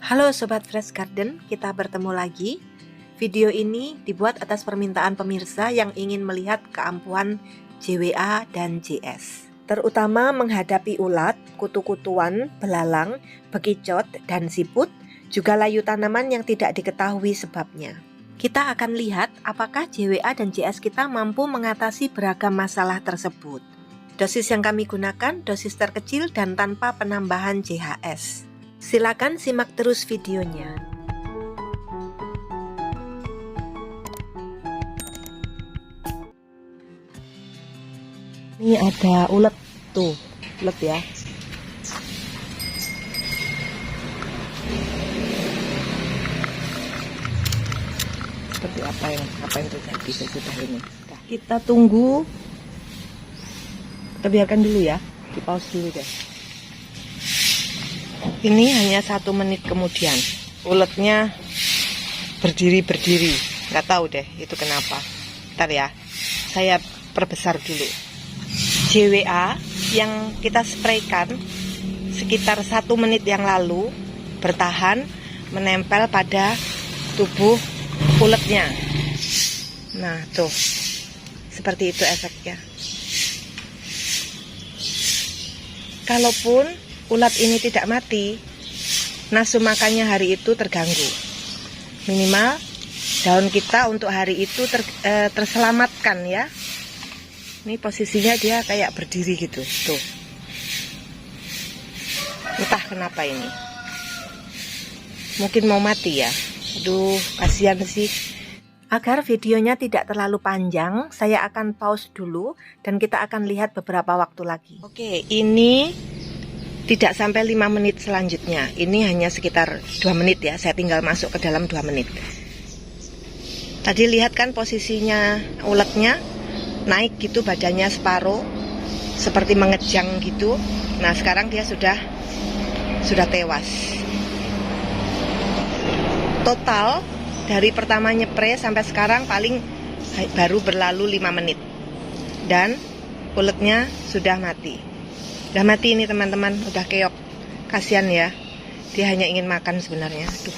Halo Sobat Fresh Garden, kita bertemu lagi. Video ini dibuat atas permintaan pemirsa yang ingin melihat keampuhan JWA dan JS, terutama menghadapi ulat, kutu-kutuan, belalang, bekicot, dan siput, juga layu tanaman yang tidak diketahui sebabnya. Kita akan lihat apakah JWA dan JS kita mampu mengatasi beragam masalah tersebut. Dosis yang kami gunakan dosis terkecil dan tanpa penambahan JHS. Silakan simak terus videonya. Ini ada ulet tuh, ulet ya. Seperti apa yang terjadi sesudah ini? Nah, kita tunggu. Kita biarkan dulu ya, di pause dulu deh. Ini hanya 1 menit kemudian uletnya berdiri, nggak tahu deh itu kenapa. Bentar ya, saya perbesar dulu. JWA yang kita spraykan sekitar 1 menit yang lalu bertahan menempel pada tubuh uletnya. Nah tuh, seperti itu efeknya. Kalaupun ulat ini tidak mati, nafsu makannya hari itu terganggu. Minimal daun kita untuk hari itu terselamatkan ya. Ini posisinya dia kayak berdiri gitu, tuh. Entah kenapa ini. Mungkin mau mati ya. Aduh, kasihan sih. Agar videonya tidak terlalu panjang, saya akan pause dulu dan kita akan lihat beberapa waktu lagi. Oke, ini tidak sampai 5 menit selanjutnya. Ini hanya sekitar 2 menit ya. Saya tinggal masuk ke dalam 2 menit. Tadi lihat kan posisinya uletnya naik gitu, badannya separuh seperti mengejang gitu. Nah sekarang dia sudah tewas. Total dari pertama nyepre sampai sekarang paling baru berlalu 5 menit. Dan uletnya sudah mati. Udah mati ini teman-teman, udah keok. Kasihan ya, dia hanya ingin makan sebenarnya. Aduh,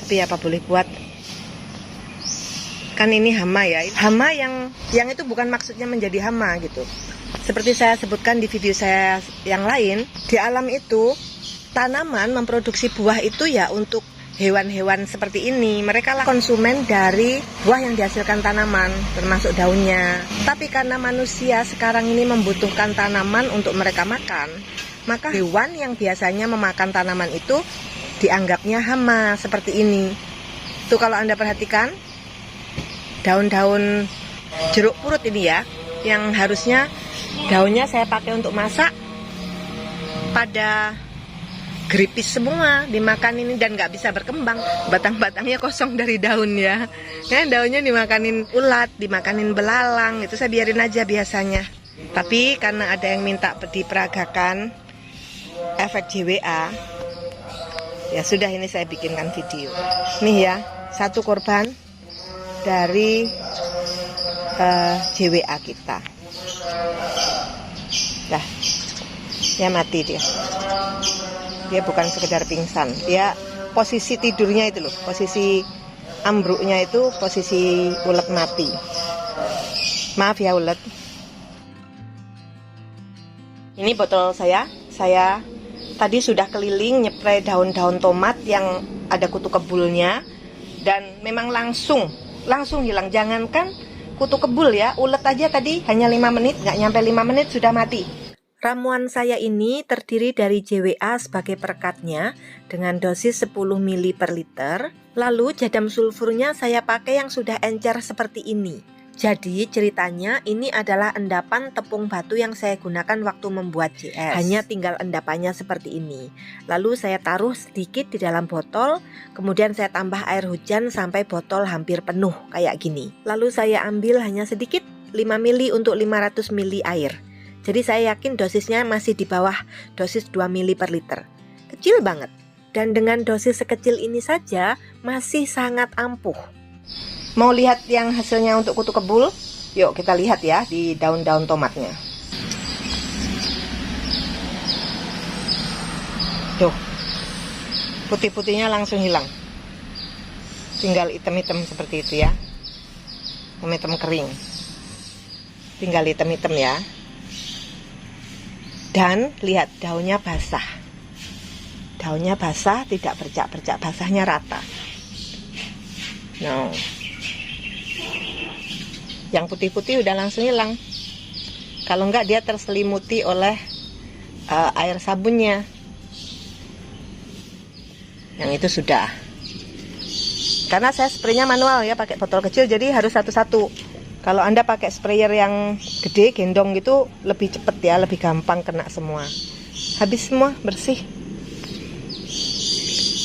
tapi apa boleh buat. Kan ini hama ya. Hama yang itu bukan maksudnya menjadi hama gitu. Seperti saya sebutkan di video saya yang lain, di alam itu tanaman memproduksi buah itu ya untuk hewan-hewan seperti ini. Mereka lah konsumen dari buah yang dihasilkan tanaman, termasuk daunnya. Tapi karena manusia sekarang ini membutuhkan tanaman untuk mereka makan, maka hewan yang biasanya memakan tanaman itu dianggapnya hama seperti ini. Tuh kalau Anda perhatikan, daun-daun jeruk purut ini ya, yang harusnya daunnya saya pakai untuk masak, pada geripis semua dimakan ini dan nggak bisa berkembang, batang-batangnya kosong dari daun ya. Daunnya dimakanin ulat, dimakanin belalang, itu saya biarin aja biasanya. Tapi karena ada yang minta diperagakan efek JWA, ya sudah, ini saya bikinkan video. Nih ya, 1 korban dari JWA kita. Dah, ya mati dia. Dia bukan sekedar pingsan, dia posisi tidurnya itu loh, posisi ambruknya itu posisi ulet mati. Maaf ya ulet. Ini botol saya tadi sudah keliling nyepray daun-daun tomat yang ada kutu kebulnya, dan memang langsung hilang. Jangankan kutu kebul ya, ulet aja tadi hanya 5 menit, nggak nyampe 5 menit sudah mati. Ramuan saya ini terdiri dari JWA sebagai perekatnya dengan dosis 10 ml per liter. Lalu jadam sulfurnya saya pakai yang sudah encer seperti ini. Jadi ceritanya ini adalah endapan tepung batu yang saya gunakan waktu membuat JS. Hanya tinggal endapannya seperti ini. Lalu saya taruh sedikit di dalam botol, kemudian saya tambah air hujan sampai botol hampir penuh kayak gini. Lalu saya ambil hanya sedikit, 5 ml untuk 500 ml air. Jadi saya yakin dosisnya masih di bawah dosis 2 ml per liter. Kecil banget. Dan dengan dosis sekecil ini saja masih sangat ampuh. Mau lihat yang hasilnya untuk kutu kebul? Yuk kita lihat ya di daun-daun tomatnya. Tuh, Putih-putihnya langsung hilang. Tinggal hitam-hitam seperti itu ya. Hitam kering. Tinggal hitam-hitam ya. Dan lihat daunnya basah. Daunnya basah, tidak bercak-bercak, basahnya rata. No. Yang putih-putih udah langsung hilang. Kalau enggak dia terselimuti oleh air sabunnya. Yang itu sudah. Karena saya spraynya manual ya, pakai botol kecil, jadi harus satu-satu. Kalau Anda pakai sprayer yang gede, gendong gitu, lebih cepet ya, lebih gampang kena semua. Habis semua, bersih.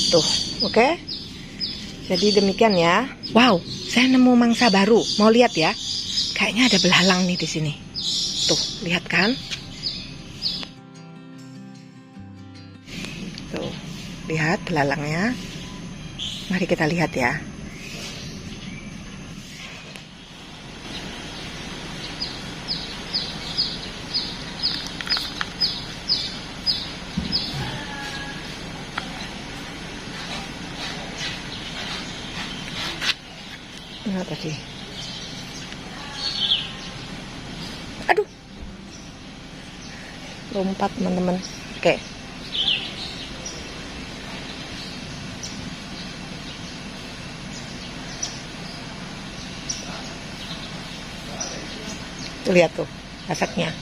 Tuh, oke? Jadi demikian ya. Wow, saya nemu mangsa baru. Mau lihat ya? Kayaknya ada belalang nih di sini. Tuh, lihat kan? Tuh, lihat belalangnya. Mari kita lihat ya. Nah, tadi. Aduh. Lompat, teman-teman. Oke. Tuh, lihat tuh efeknya.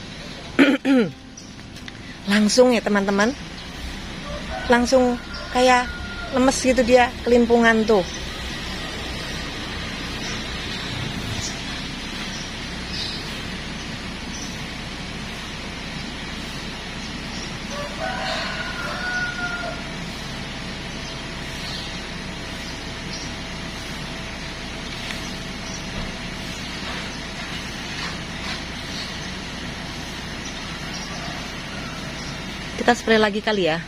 Langsung ya, teman-teman. Langsung kayak lemes gitu dia, kelimpungan tuh. Kita spray lagi kali ya.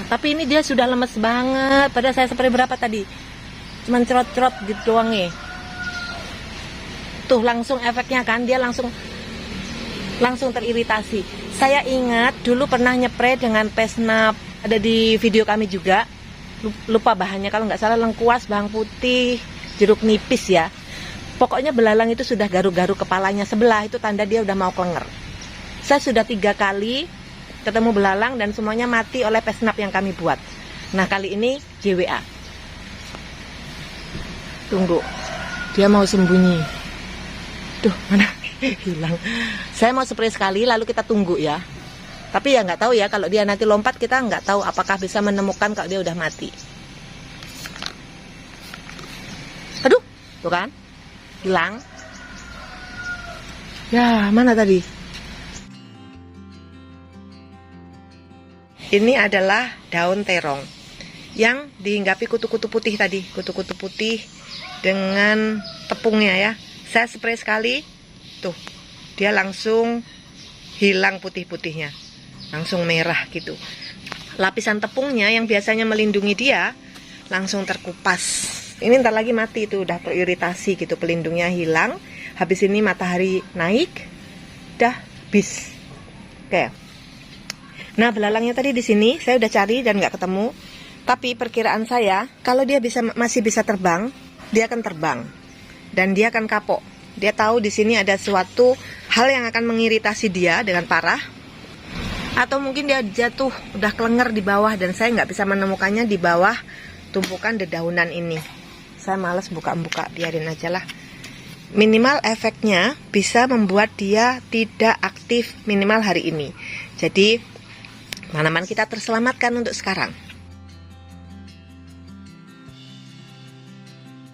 Tapi ini dia sudah lemes banget. Padahal saya spray berapa tadi? Cuman cerot-cerot gitu doang nih. Tuh langsung efeknya kan, dia langsung teriritasi. Saya ingat dulu pernah nyepray dengan Pesnap, ada di video kami juga. Lupa bahannya, kalau nggak salah lengkuas, bawang putih, jeruk nipis ya. Pokoknya belalang itu sudah garu-garu kepalanya sebelah, itu tanda dia udah mau klenger. Saya sudah 3 kali ketemu belalang dan semuanya mati oleh Pesnap yang kami buat. Nah, kali ini JWA. Tunggu, dia mau sembunyi. Duh, mana? Hilang. Saya mau spray sekali, lalu kita tunggu ya. Tapi ya nggak tahu ya, kalau dia nanti lompat, kita nggak tahu apakah bisa menemukan kalau dia udah mati. Aduh, tuh kan? Hilang. Ya, mana tadi? Ini adalah daun terong yang dihinggapi kutu-kutu putih tadi, kutu-kutu putih dengan tepungnya ya. Saya spray sekali, tuh dia langsung hilang putih-putihnya, langsung merah gitu. Lapisan tepungnya yang biasanya melindungi dia langsung terkupas. Ini ntar lagi mati, itu udah teriritasi gitu, pelindungnya hilang. Habis ini matahari naik, dah bis. Oke. Nah, belalangnya tadi di sini saya udah cari dan nggak ketemu. Tapi perkiraan saya, kalau dia masih bisa terbang, dia akan terbang dan dia akan kapok. Dia tahu di sini ada suatu hal yang akan mengiritasi dia dengan parah. Atau mungkin dia jatuh, udah klenger di bawah dan saya nggak bisa menemukannya di bawah tumpukan dedaunan ini. Saya males buka-buka, biarin aja lah. Minimal efeknya bisa membuat dia tidak aktif minimal hari ini. Jadi tanaman kita terselamatkan untuk sekarang.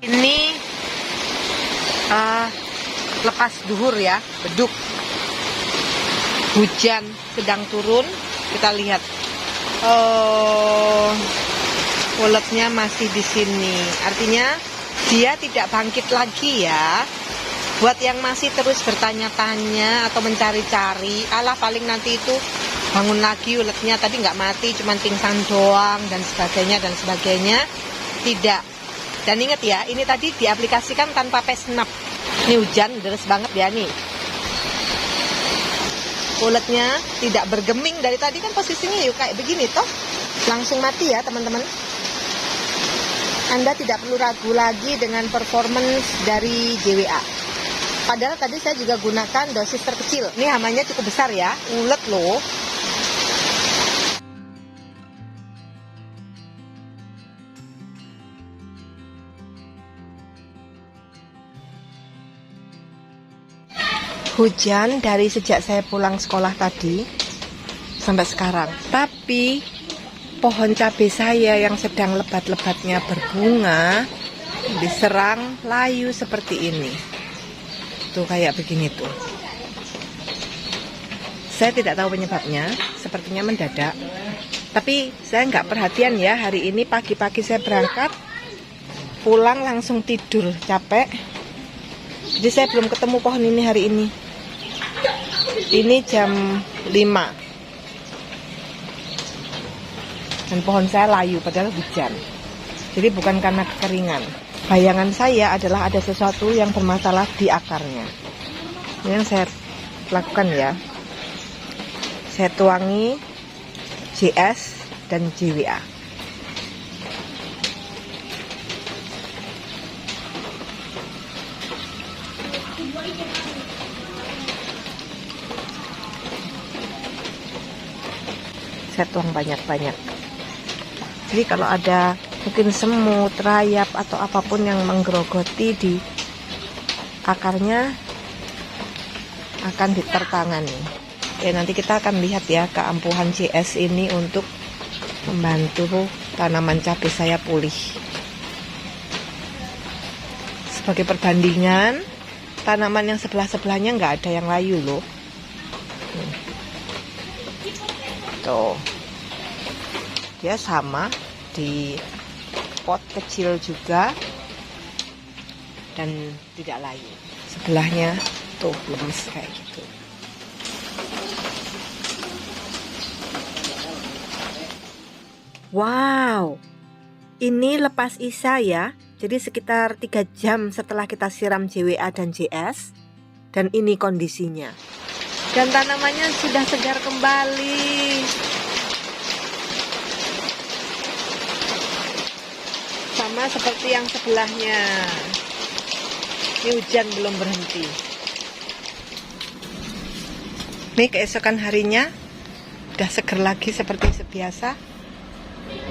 Ini lepas duhur ya, beduk. Hujan sedang turun. Kita lihat. Uletnya masih di sini. Artinya dia tidak bangkit lagi ya. Buat yang masih terus bertanya-tanya atau mencari-cari, alah paling nanti itu bangun lagi uletnya, tadi nggak mati, cuman pingsan doang dan sebagainya. Tidak. Dan ingat ya, ini tadi diaplikasikan tanpa Pesnap. Ini hujan deras banget ya nih. Uletnya tidak bergeming, dari tadi kan posisinya yuk kayak begini toh. langsung mati ya teman-teman. Anda tidak perlu ragu lagi dengan performance dari JWA. Padahal tadi saya juga gunakan dosis terkecil. Ini hamanya cukup besar ya, ulet loh. Hujan dari sejak saya pulang sekolah tadi sampai sekarang. Tapi pohon cabai saya yang sedang lebat-lebatnya berbunga diserang layu seperti ini. Tuh kayak begini tuh. Saya tidak tahu penyebabnya, sepertinya mendadak. Tapi saya nggak perhatian ya, hari ini pagi-pagi saya berangkat, pulang langsung tidur, capek. Jadi saya belum ketemu pohon ini hari ini. Ini jam 5. Dan pohon saya layu padahal hujan. Jadi bukan karena kekeringan. Bayangan saya adalah ada sesuatu yang bermasalah di akarnya. Ini yang saya lakukan ya. Saya tuangi JS dan JWA. Saya tuang banyak-banyak. Jadi kalau ada mungkin semut, rayap atau apapun yang menggerogoti di akarnya akan ditertangani. Ya nanti kita akan lihat ya keampuhan JS ini untuk membantu tanaman cabai saya pulih. Sebagai perbandingan, tanaman yang sebelah-sebelahnya nggak ada yang layu loh. Tuh, dia sama di pot kecil juga dan tidak layu. Sebelahnya tuh lemes kayak gitu. Wow, ini lepas isa ya. Jadi sekitar 3 jam setelah kita siram JWA dan JS. Dan ini kondisinya. Dan tanamannya sudah segar kembali. Sama seperti yang sebelahnya. Ini hujan belum berhenti. Ini keesokan harinya udah seger lagi seperti biasa.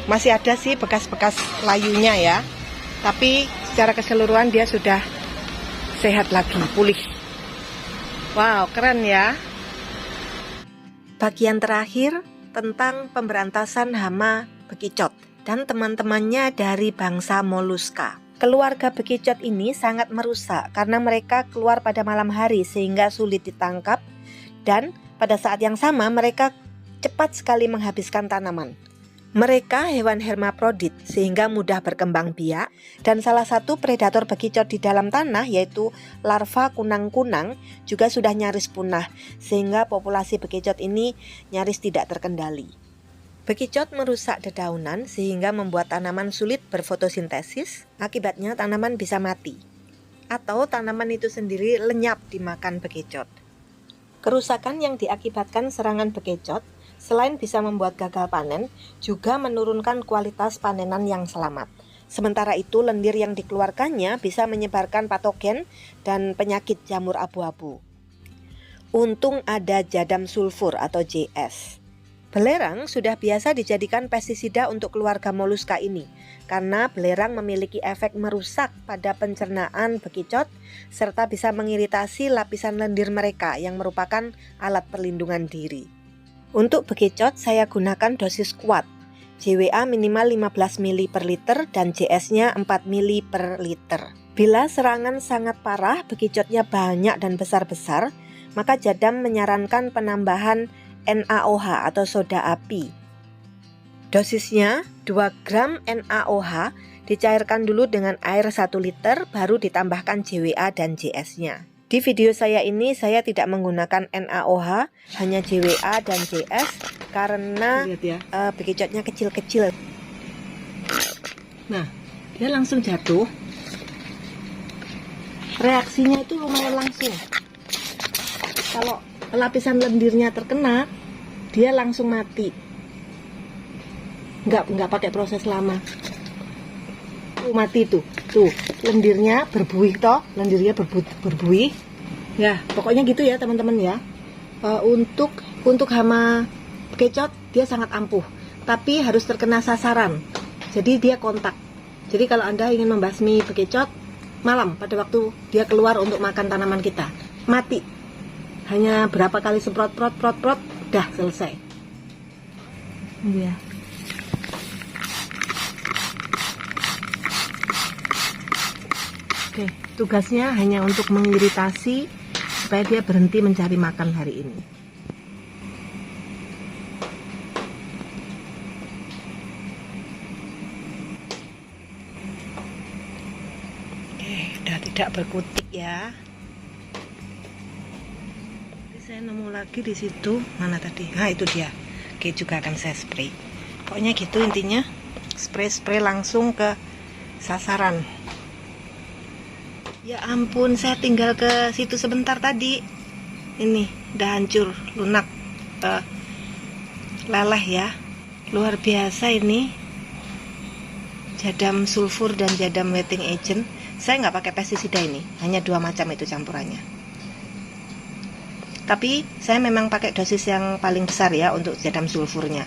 Masih ada sih bekas-bekas layunya ya. Tapi secara keseluruhan dia sudah sehat lagi, pulih. Wow, keren ya. Bagian terakhir tentang pemberantasan hama bekicot dan teman-temannya dari bangsa moluska. Keluarga bekicot ini sangat merusak karena mereka keluar pada malam hari sehingga sulit ditangkap, dan pada saat yang sama mereka cepat sekali menghabiskan tanaman. Mereka hewan hermaprodit sehingga mudah berkembang biak, dan salah satu predator bekicot di dalam tanah yaitu larva kunang-kunang juga sudah nyaris punah sehingga populasi bekicot ini nyaris tidak terkendali. Bekicot merusak dedaunan sehingga membuat tanaman sulit berfotosintesis, akibatnya tanaman bisa mati atau tanaman itu sendiri lenyap dimakan bekicot. Kerusakan yang diakibatkan serangan bekicot selain bisa membuat gagal panen, juga menurunkan kualitas panenan yang selamat. Sementara itu, lendir yang dikeluarkannya bisa menyebarkan patogen dan penyakit jamur abu-abu. Untung ada jadam sulfur atau JS. Belerang sudah biasa dijadikan pestisida untuk keluarga moluska ini, karena belerang memiliki efek merusak pada pencernaan bekicot, serta bisa mengiritasi lapisan lendir mereka yang merupakan alat perlindungan diri. Untuk bekicot saya gunakan dosis kuat, JWA minimal 15 ml per liter dan JS-nya 4 ml per liter. Bila serangan sangat parah, bekicotnya banyak dan besar-besar, maka Jadam menyarankan penambahan NaOH atau soda api. Dosisnya 2 gram NaOH dicairkan dulu dengan air 1 liter, baru ditambahkan JWA dan JS-nya. Di video saya ini saya tidak menggunakan NaOH, hanya JWA dan JS karena bekicotnya kecil-kecil. Nah, dia langsung jatuh. Reaksinya itu lumayan langsung. Kalau lapisan lendirnya terkena, dia langsung mati. nggak pakai proses lama. Mati tuh lendirnya berbuih toh, lendirnya berbuih. Ya, pokoknya gitu ya teman-teman ya. Untuk hama bekecot dia sangat ampuh, tapi harus terkena sasaran. Jadi dia kontak. Jadi kalau Anda ingin membasmi bekecot malam pada waktu dia keluar untuk makan tanaman kita, mati. Hanya berapa kali semprot prot, dah selesai. Ya. Oke, tugasnya hanya untuk mengiritasi supaya dia berhenti mencari makan hari ini. Oke, udah tidak berkutik ya. Saya nemu lagi di situ, mana tadi? Nah, itu dia. Oke, juga akan saya spray. Pokoknya gitu intinya, spray langsung ke sasaran. Ya ampun, saya tinggal ke situ sebentar tadi. Ini udah hancur, lunak, leleh ya. Luar biasa ini. Jadam sulfur dan jadam wetting agent. Saya nggak pakai pestisida ini, hanya 2 macam itu campurannya. Tapi saya memang pakai dosis yang paling besar ya untuk jadam sulfurnya.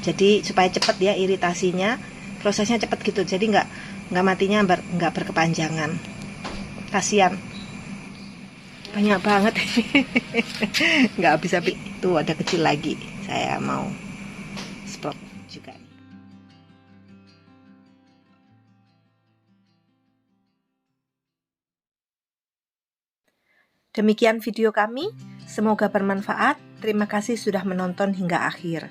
Jadi supaya cepat ya iritasinya, prosesnya cepat gitu. Jadi nggak matinya nggak berkepanjangan. Kasihan, banyak banget. Nggak habis-habis. Tuh ada kecil lagi, saya mau sprot juga. Demikian video kami, semoga bermanfaat. Terima kasih sudah menonton hingga akhir.